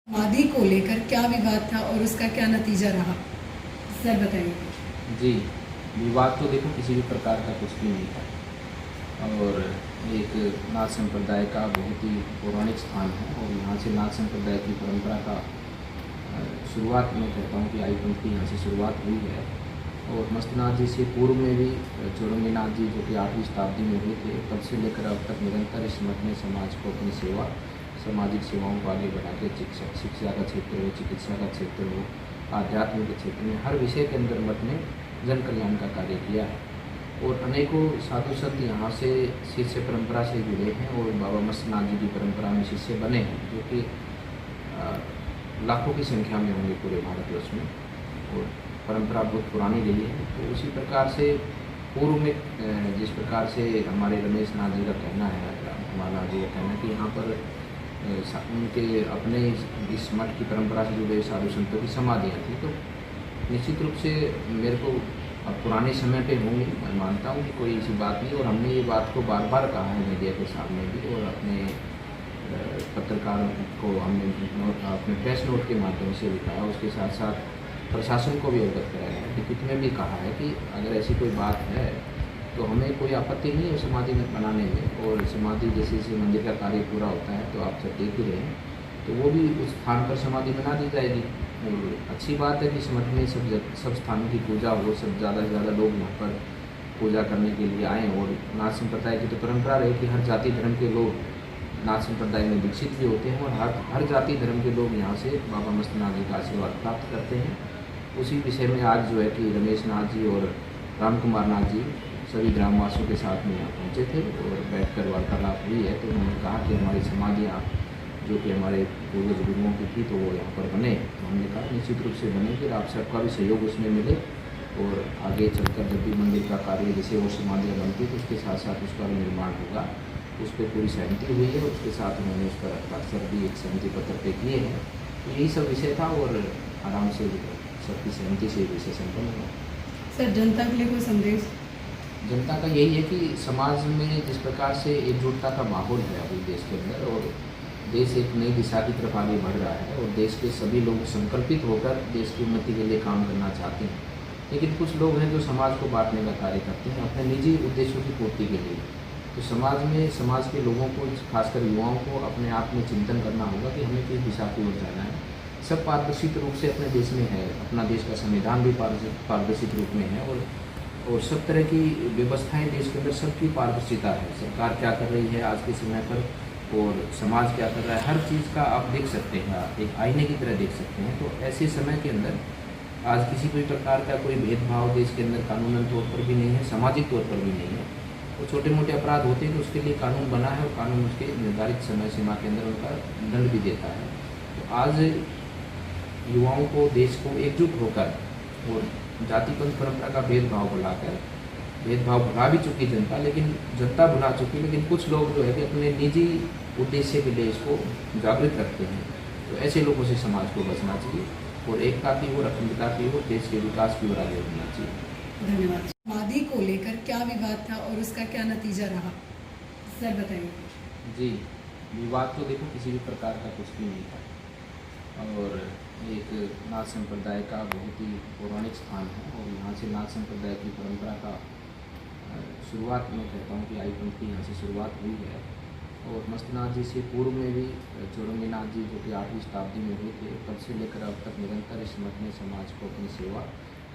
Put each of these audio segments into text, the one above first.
मादी को लेकर क्या विवाद था और उसका क्या नतीजा रहा, सर बताइए। जी, विवाद तो देखो किसी भी प्रकार का कुछ भी नहीं था और एक नाथ संप्रदाय का बहुत ही पौराणिक स्थान है और यहाँ से नाथ संप्रदाय की परंपरा का शुरुआत मैं कहता हूँ कि आईपंथ की यहाँ से शुरुआत हुई है। और मस्तनाथ जी से पूर्व में भी चौरंगीनाथ जी जो कि 8वीं शताब्दी में हुए थे, तब से लेकर अब तक निरंतर इस मठ ने समाज को अपनी सेवा, सामाजिक सेवाओं को आगे बढ़ा के शिक्षा का क्षेत्र हो, चिकित्सा का क्षेत्र हो, आध्यात्म के क्षेत्र में हर विषय के अंदर मठ ने जन कल्याण का कार्य किया है। और अनेकों साधु संत यहाँ से शिष्य परंपरा से जुड़े हैं और बाबा मस्तनाथ जी की परंपरा में शिष्य बने हैं, जो कि लाखों की संख्या में होंगे पूरे भारतवर्ष में। और परंपरा बहुत पुरानी रही है। तो उसी प्रकार से पूर्व में जिस प्रकार से हमारे रमेश नाथ जी का कहना है, हमारा जी का कहना है कि यहाँ पर उनके अपने इस मठ की परंपरा से जुड़े साधु संतों की समाधियाँ थी। तो निश्चित रूप से मेरे को अब पुराने समय पे होंगी, मैं मानता हूँ कि कोई ऐसी बात नहीं। और हमने ये बात को बार बार कहा है मीडिया के सामने भी, और अपने पत्रकारों को हमने अपने प्रेस नोट के माध्यम से भी कहा, उसके साथ साथ प्रशासन को भी अवगत कराया है, लिखित में भी कहा है कि अगर ऐसी कोई बात है तो हमें कोई आपत्ति नहीं है समाधि बनाने में। और समाधि जैसे जैसे मंदिर का कार्य पूरा होता है तो आप सब देख ही रहे हैं, तो वो भी उस स्थान पर समाधि बना दी जाएगी। और अच्छी बात है कि इस मठ में सब स्थानों की पूजा हो, सब ज़्यादा से ज़्यादा लोग यहाँ पर पूजा करने के लिए आएँ। और नाथ संप्रदाय की तो परंपरा रही कि हर जाति धर्म के लोग नाथ संप्रदाय में दीक्षित भी होते हैं और हर जाति धर्म के लोग यहाँ से बाबा मस्तनाथ जी का आशीर्वाद प्राप्त करते हैं। उसी विषय में आज जो है कि रमेश नाथ जी और राम कुमार नाथ जी सभी ग्रामवासियों के साथ में यहाँ पहुँचे थे और बैठकर वार्तालाप हुई है। तो उन्होंने कहा कि हमारी समाधियाँ जो कि हमारे पूर्वज गुरुओं की थी तो वो यहाँ पर बने। तो हमने कहा निश्चित रूप से बने, फिर आप सबका भी सहयोग उसमें मिले और आगे चलकर जब भी मंदिर का कार्य जैसे वो समाधियाँ बनती तो उसके साथ साथ उसका भी निर्माण होगा। उस पर पूरी सहमति हुई है और उसके साथ उन्होंने उस पर हस्ताक्षर भी एक सहमति पत्र पे किए हैं। तो यही सब विषय था और आराम से सबकी सहमति से विषय संपन्न हुआ। सर जनता के लिए कोई संदेश? जनता का यही है कि समाज में जिस प्रकार से एकजुटता का माहौल है अभी देश के अंदर, और देश एक नई दिशा की तरफ आगे बढ़ रहा है और देश के सभी लोग संकल्पित होकर देश की उन्नति के लिए काम करना चाहते हैं। लेकिन कुछ लोग हैं जो समाज को बांटने का कार्य करते हैं अपने निजी उद्देश्यों की पूर्ति के लिए। तो समाज में समाज के लोगों को, खासकर युवाओं को अपने आप में चिंतन करना होगा कि हमें किस दिशा की ओर जाना है। सब पारदर्शित रूप से अपने देश में है, अपना देश का संविधान भी पारदर्शित रूप में है और सब तरह की व्यवस्थाएं देश के अंदर सबकी पारदर्शिता है। सरकार क्या कर रही है आज के समय पर और समाज क्या कर रहा है, हर चीज़ का आप देख सकते हैं, एक आईने की तरह देख सकते हैं। तो ऐसे समय के अंदर आज किसी कोई प्रकार का कोई भेदभाव देश के अंदर कानूनन तौर पर भी नहीं है, सामाजिक तौर पर भी नहीं है। तो छोटे मोटे अपराध होते हैं तो उसके लिए कानून बना है और कानून उसके निर्धारित समय सीमा के अंदर उनका दंड भी देता है। तो आज युवाओं को, देश को एकजुट होकर और जातिपंथ परंपरा का भेदभाव भुला भी चुकी जनता, लेकिन जनता भुला चुकी, लेकिन कुछ लोग जो है कि अपने निजी उद्देश्य के लिए इसको जागृत रखते हैं। तो ऐसे लोगों से समाज को बचना चाहिए और एकता की ओर, अखंडता की ओर, देश के विकास की ओर आगे बढ़ना चाहिए। धन्यवाद। मादी को लेकर क्या विवाद था और उसका क्या नतीजा रहा, सर बताइए। जी, विवाद तो देखो किसी भी प्रकार का कुछ भी नहीं था और एक नाथ संप्रदाय का बहुत ही पौराणिक स्थान है और यहाँ से नाथ संप्रदाय की परंपरा का शुरुआत मैं कहता हूँ कि आईपंथ की यहाँ से शुरुआत हुई है। और मस्तनाथ जी से पूर्व में भी चौरंगीनाथ जी जो कि 8वीं शताब्दी में हुए थे, तब से लेकर अब तक निरंतर इस मठ ने समाज को अपनी सेवा,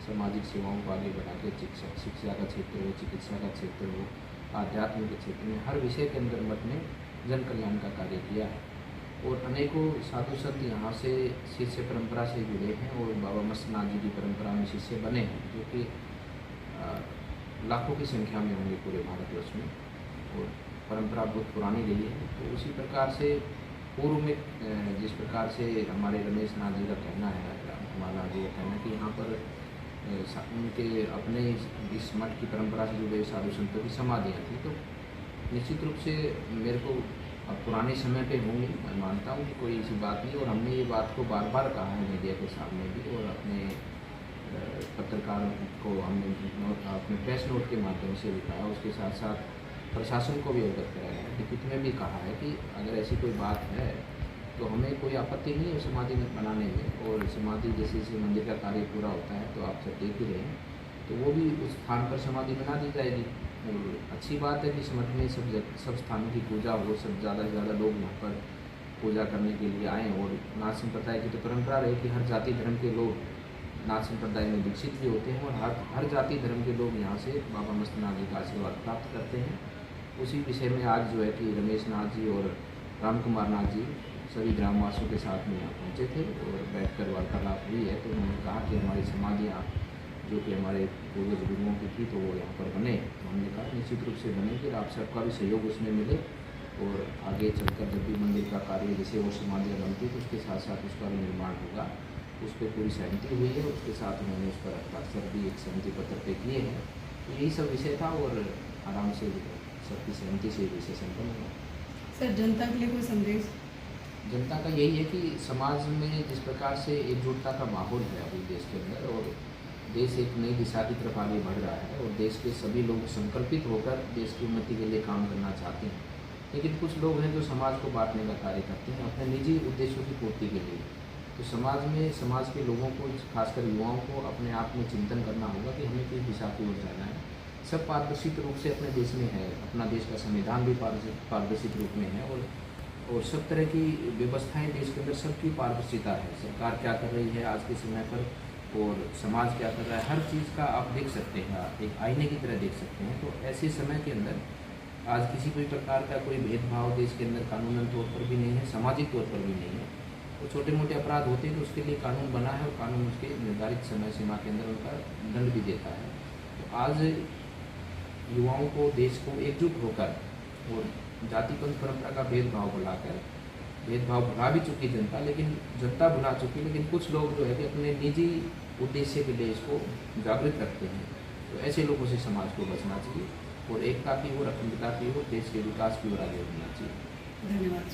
सामाजिक सेवाओं को आगे बढ़ा के शिक्षा का क्षेत्र हो, चिकित्सा का क्षेत्र हो, आध्यात्म के क्षेत्र में हर विषय के अंदर मठ ने जन कल्याण का कार्य किया है। और अनेकों साधु संत यहाँ से शिष्य परंपरा से जुड़े हैं और बाबा मस्तनाथ जी की परंपरा में शिष्य बने हैं, जो कि लाखों की संख्या में होंगे पूरे भारतवर्ष में। और परंपरा बहुत पुरानी रही है। तो उसी प्रकार से पूर्व में जिस प्रकार से हमारे रमेश नाथ जी का कहना है, हमारा जी का कहना है कि यहाँ पर उनके अपने इस मठ की परंपरा से जुड़े साधु संतों की समाधियाँ थी। तो निश्चित रूप से मेरे को अब पुराने समय पे होंगी, मैं मानता हूँ कि कोई ऐसी बात नहीं। और हमने ये बात को बार बार कहा है मीडिया के सामने भी और अपने पत्रकारों को हमने अपने प्रेस नोट के माध्यम से भी कहा, उसके साथ साथ प्रशासन को भी अवगत कराया है, लिखित में भी कहा है कि अगर ऐसी कोई बात है तो हमें कोई आपत्ति नहीं है समाधि बनाने में। और समाधि जैसे जैसे मंदिर का कार्य पूरा होता है तो आप सब देख ही रहे हैं, तो वो भी उस स्थान पर समाधि बना दी जाएगी। और अच्छी बात है कि इस मठ में सब स्थानों की पूजा हो, सब ज़्यादा से ज़्यादा लोग यहाँ पर पूजा करने के लिए आएँ। और नाथ संप्रदाय की तो परंपरा रही कि हर जाति धर्म के लोग नाथ संप्रदाय में दीक्षित भी होते हैं, और हर जाति धर्म के लोग यहाँ से बाबा मस्तनाथ जी का आशीर्वाद प्राप्त करते हैं। उसी विषय में आज जो है कि रमेश नाथ जी और राम कुमार नाथ जी सभी ग्रामवासियों के साथ में यहाँ पहुँचे थे और बैठकर वार्तालाप हुई है। तो उन्होंने कहा कि हमारी समाधियाँ जो कि हमारे पूर्वज गुरुओं की थी तो वो यहाँ पर बने। तो हमने कहा निश्चित रूप से बने, फिर आप सबका भी सहयोग उसमें मिले, और आगे चलकर जब भी मंदिर का कार्य जैसे वो समाधियाँ बनती तो उसके साथ साथ उसका भी निर्माण होगा, उस पर पूरी सहमति हुई है। उसके साथ उन्होंने उस पर हस्ताक्षर भी एक सहमति पत्र पे किए हैं। तो यही सब विषय था और आराम से सबकी सहमति से विषय संपन्न हुआ। सर, जनता के लिए कोई संदेश? जनता का यही है कि समाज में जिस प्रकार से एकजुटता का माहौल है अभी देश के अंदर, और देश एक नई दिशा की तरफ आगे बढ़ रहा है, और देश के सभी लोग संकल्पित होकर देश की उन्नति के लिए काम करना चाहते हैं। लेकिन कुछ लोग हैं जो समाज को बांटने का कार्य करते हैं अपने निजी उद्देश्यों की पूर्ति के लिए। तो समाज में समाज के लोगों को, खासकर युवाओं को अपने आप में चिंतन करना होगा कि हमें किस दिशा की ओर जाना है। सब पारदर्शित रूप से अपने देश में है, अपना देश का संविधान भी पारदर्शित रूप में है, और सब तरह की व्यवस्थाएं देश के अंदर सबकी पारदर्शिता है। सरकार क्या कर रही है आज के समय पर और समाज क्या कर रहा है, हर चीज़ का आप देख सकते हैं, आप एक आईने की तरह देख सकते हैं। तो ऐसे समय के अंदर आज किसी भी प्रकार का कोई भेदभाव देश के अंदर कानूनन तौर पर भी नहीं है, सामाजिक तौर पर भी नहीं है। तो छोटे मोटे अपराध होते हैं तो उसके लिए कानून बना है, और कानून उसके निर्धारित समय सीमा के अंदर उनका दंड भी देता है। तो आज युवाओं को, देश को एकजुट होकर और जाति पंथ परंपरा का भेदभाव भुला भी चुकी जनता, लेकिन जनता भुला चुकी, लेकिन कुछ लोग जो है कि अपने निजी उद्देश्य के लिए इसको जागृत रखते हैं। तो ऐसे लोगों से समाज को बचना चाहिए और एकता की ओर, अखंडता की ओर, देश के विकास की ओर आगे बढ़ना चाहिए। धन्यवाद।